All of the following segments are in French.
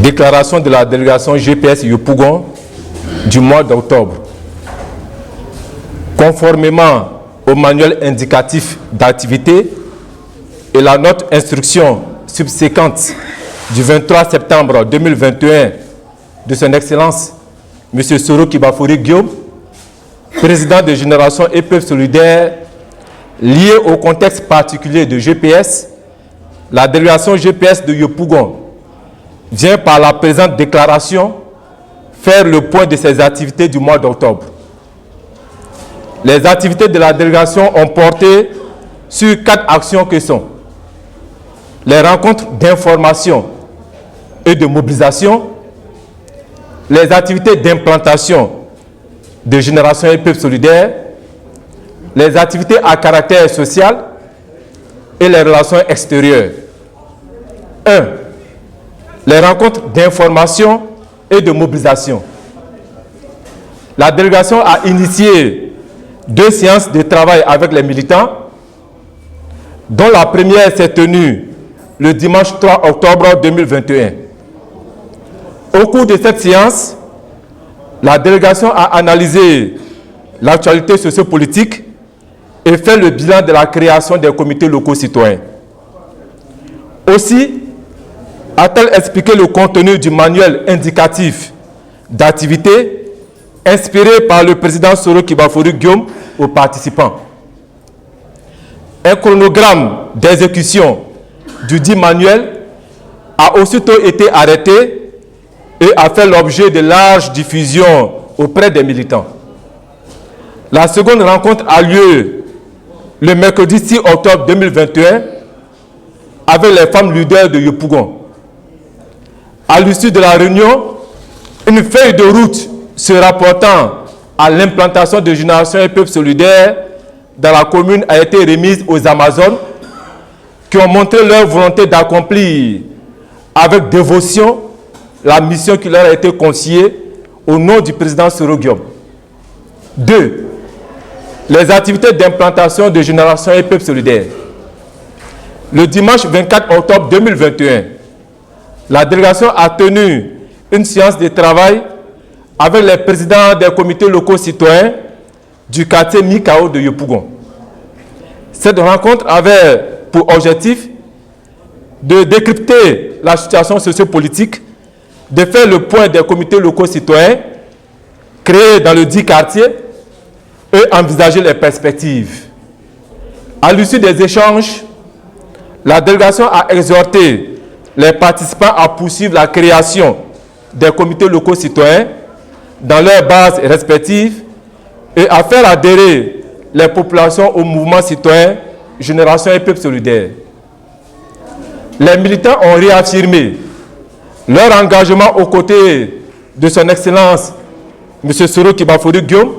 Déclaration de la délégation GPS Yopougon du mois d'octobre. Conformément au manuel indicatif d'activité et la note instruction subséquente du 23 septembre 2021 de son Excellence M. Soro Kibafori Guillaume, président de Génération et Peuple Solidaire, lié au contexte particulier de GPS, la délégation GPS de Yopougon vient par la présente déclaration faire le point de ses activités du mois d'octobre. Les activités de la délégation ont porté sur 4 actions que sont les rencontres d'information et de mobilisation, les activités d'implantation de Génération et Peuple Solidaire, les activités à caractère social et les relations extérieures. 1. Les rencontres d'information et de mobilisation. La délégation a initié 2 séances de travail avec les militants, dont la première s'est tenue le dimanche 3 octobre 2021. Au cours de cette séance, la délégation a analysé l'actualité sociopolitique et fait le bilan de la création des comités locaux citoyens. Aussi, a-t-elle expliqué le contenu du manuel indicatif d'activité inspiré par le président Soro Kibafori Guillaume aux participants. Un chronogramme d'exécution du dit manuel a aussitôt été arrêté et a fait l'objet de larges diffusions auprès des militants. La seconde rencontre a lieu le mercredi 6 octobre 2021 avec les femmes leaders de Yopougon. À l'issue de la réunion, une feuille de route se rapportant à l'implantation de Génération et Peuple Solidaire dans la commune a été remise aux Amazones qui ont montré leur volonté d'accomplir avec dévotion la mission qui leur a été confiée au nom du président Soro Guillaume. 2. Les activités d'implantation de Génération et Peuple Solidaire. Le dimanche 24 octobre 2021, la délégation a tenu une séance de travail avec les présidents des comités locaux citoyens du quartier Mikao de Yopougon. Cette rencontre avait pour objectif de décrypter la situation sociopolitique, de faire le point des comités locaux citoyens créés dans le dit quartier et envisager les perspectives. À l'issue des échanges, la délégation a exhorté les participants à poursuivre la création des comités locaux citoyens dans leurs bases respectives et à faire adhérer les populations au mouvement citoyen Génération et Peuple Solidaire. Les militants ont réaffirmé leur engagement aux côtés de son Excellence M. Soro Kibafori Guillaume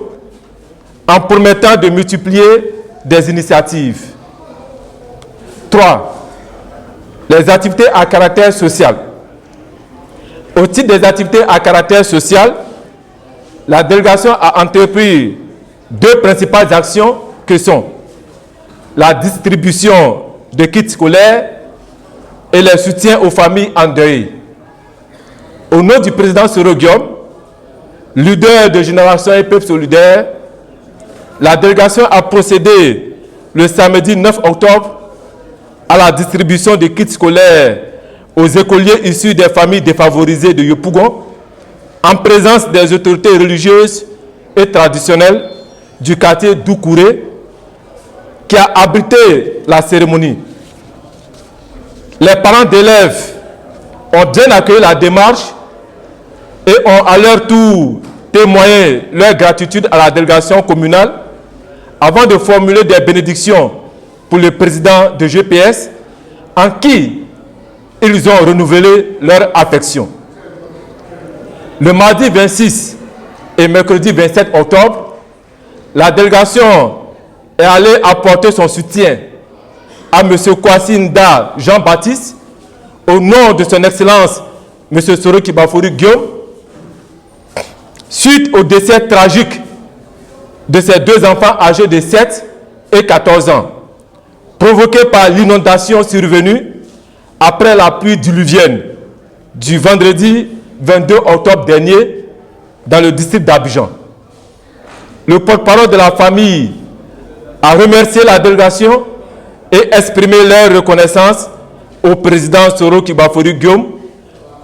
en promettant de multiplier des initiatives. 3. Les activités à caractère social. Au titre des activités à caractère social, la délégation a entrepris 2 principales actions que sont la distribution de kits scolaires et le soutien aux familles endeuillées. Au nom du président Soro Guillaume, leader de Génération et Peuple Solidaire, la délégation a procédé le samedi 9 octobre à la distribution de kits scolaires aux écoliers issus des familles défavorisées de Yopougon, en présence des autorités religieuses et traditionnelles du quartier Doukouré, qui a abrité la cérémonie. Les parents d'élèves ont bien accueilli la démarche et ont à leur tour témoigné leur gratitude à la délégation communale avant de formuler des bénédictions pour le président de GPS, en qui ils ont renouvelé leur affection. Le mardi 26 et mercredi 27 octobre, la délégation est allée apporter son soutien à M. Kwasi-Nda Jean-Baptiste au nom de son Excellence M. Soro Kibafori Guillaume, suite au décès tragique de ses 2 enfants âgés de 7 et 14 ans, provoqués par l'inondation survenue après la pluie diluvienne du vendredi 22 octobre dernier dans le district d'Abidjan. Le porte-parole de la famille a remercié la délégation et exprimé leur reconnaissance au président Soro Kibafori Guillaume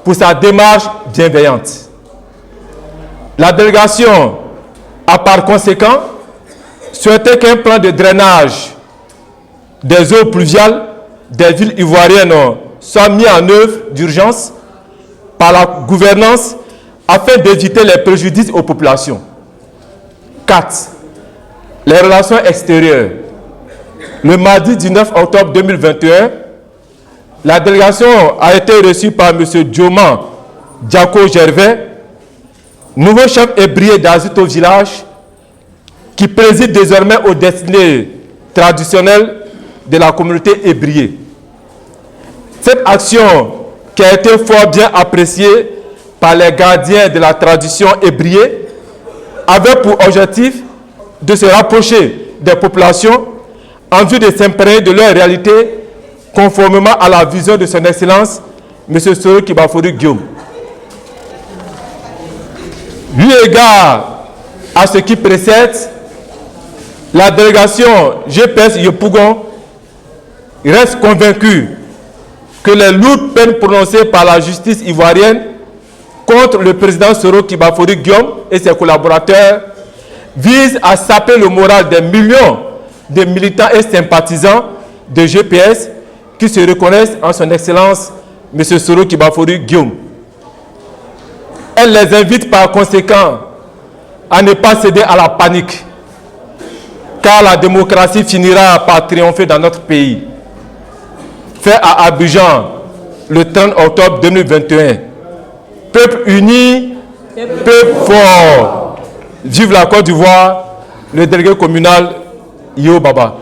pour sa démarche bienveillante. La délégation a par conséquent souhaité qu'un plan de drainage des eaux pluviales des villes ivoiriennes soit mis en œuvre d'urgence par la gouvernance afin d'éviter les préjudices aux populations. 4. Les relations extérieures. Le mardi 19 octobre 2021, la délégation a été reçue par M. Dioman Diako Gervais, nouveau chef ébrier d'Azito Village, qui préside désormais aux destinées traditionnelles de la communauté ébriée. Cette action, qui a été fort bien appréciée par les gardiens de la tradition ébriée, avait pour objectif de se rapprocher des populations en vue de s'imprégner de leur réalité conformément à la vision de son Excellence, M. Soro Kibafori Guillaume. Eu égard à ce qui précède, la délégation GPS Yopougon reste convaincue que les lourdes peines prononcées par la justice ivoirienne contre le président Soro Kibafori Guillaume et ses collaborateurs visent à saper le moral des millions de militants et sympathisants de GPS qui se reconnaissent en son Excellence M. Soro Kibafori Guillaume. Elle les invite par conséquent à ne pas céder à la panique, car la démocratie finira par triompher dans notre pays. Fait à Abidjan le 30 octobre 2021. Peuple uni, peuple fort. Vive la Côte d'Ivoire, le délégué communal Yo Baba.